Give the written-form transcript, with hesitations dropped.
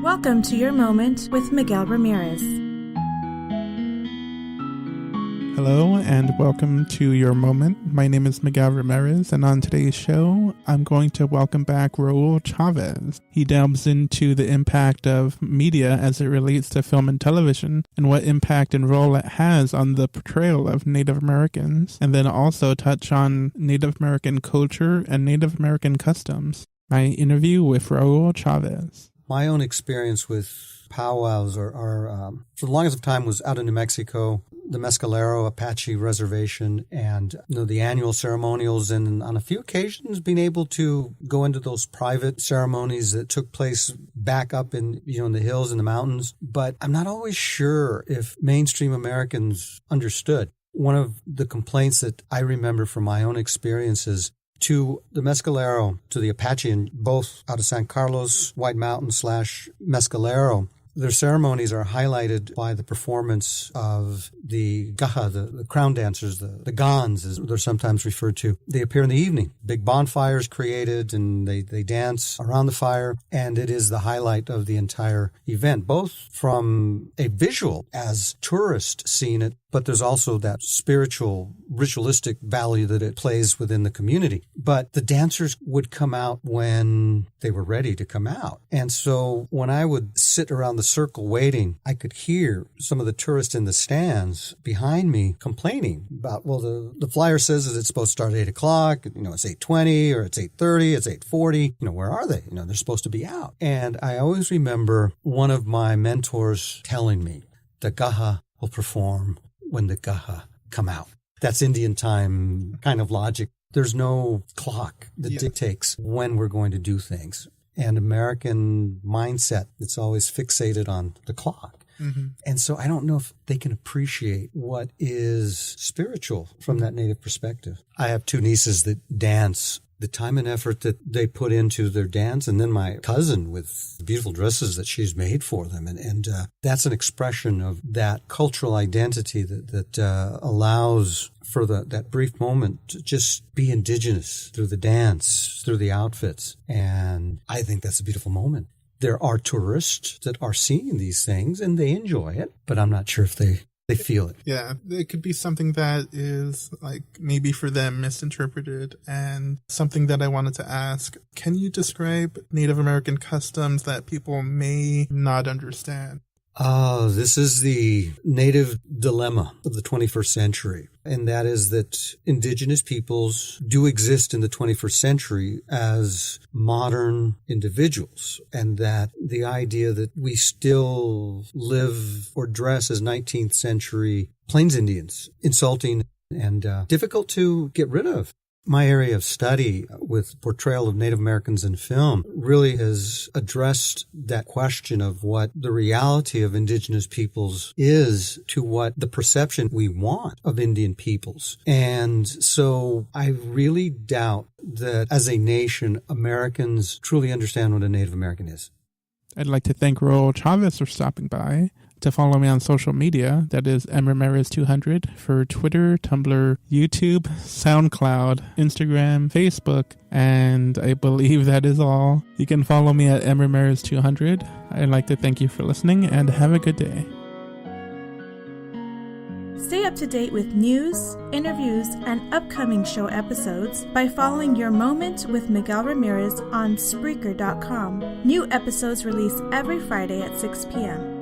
Welcome to Your Moment with Miguel Ramirez. Hello and welcome to Your Moment. My name is Miguel Ramirez, and on today's show, I'm going to welcome back Raul Chavez. He delves into the impact of media as it relates to film and television, and what impact and role it has on the portrayal of Native Americans, and then also touch on Native American culture and Native American customs. My interview with Raul Chavez. My own experience with powwows are for the longest of time was out in New Mexico, the Mescalero Apache Reservation, and the annual ceremonials, and on a few occasions being able to go into those private ceremonies that took place back up in in the hills and the mountains. But I'm not always sure if mainstream Americans understood. One of the complaints that I remember from my own experiences to the Mescalero, to the Apache, and both out of San Carlos, White Mountain / Mescalero, their ceremonies are highlighted by the performance of the gaha, the crown dancers, the gans, as they're sometimes referred to. They appear in the evening. Big bonfires created, and they dance around the fire, and it is the highlight of the entire event, both from a visual, as tourists seeing it, but there's also that spiritual, ritualistic value that it plays within the community. But the dancers would come out when they were ready to come out. And so when I would sit around the circle waiting, I could hear some of the tourists in the stands behind me complaining about, well, the flyer says that it's supposed to start at 8 o'clock, it's 8:20 or it's 8:30, it's 8:40. Where are they? They're supposed to be out. And I always remember one of my mentors telling me, the gaha will perform when the gaha come out. That's Indian time kind of logic. There's no clock that dictates when we're going to do things. And American mindset, it's always fixated on the clock. Mm-hmm. And so I don't know if they can appreciate what is spiritual from that Native perspective. I have two nieces that dance. The time and effort that they put into their dance, and then my cousin with the beautiful dresses that she's made for them. And that's an expression of that cultural identity that allows for that brief moment to just be indigenous through the dance, through the outfits. And I think that's a beautiful moment. There are tourists that are seeing these things and they enjoy it, but I'm not sure if they feel it. Yeah, it could be something that is maybe for them misinterpreted. And something that I wanted to ask, can you describe Native American customs that people may not understand? This is the Native dilemma of the 21st century. And that is that indigenous peoples do exist in the 21st century as modern individuals. And that the idea that we still live or dress as 19th century Plains Indians, insulting and difficult to get rid of. My area of study with portrayal of Native Americans in film really has addressed that question of what the reality of indigenous peoples is to what the perception we want of Indian peoples. And so I really doubt that as a nation, Americans truly understand what a Native American is. I'd like to thank Raul Chavez for stopping by. To follow me on social media, that is YMMRE08 for Twitter, Tumblr, YouTube, SoundCloud, Instagram, Facebook, and I believe that is all. You can follow me at YMMRE0200. I'd like to thank you for listening and have a good day. Stay up to date with news, interviews, and upcoming show episodes by following Your Moment with Miguel Ramirez on Spreaker.com. New episodes release every Friday at 6 p.m.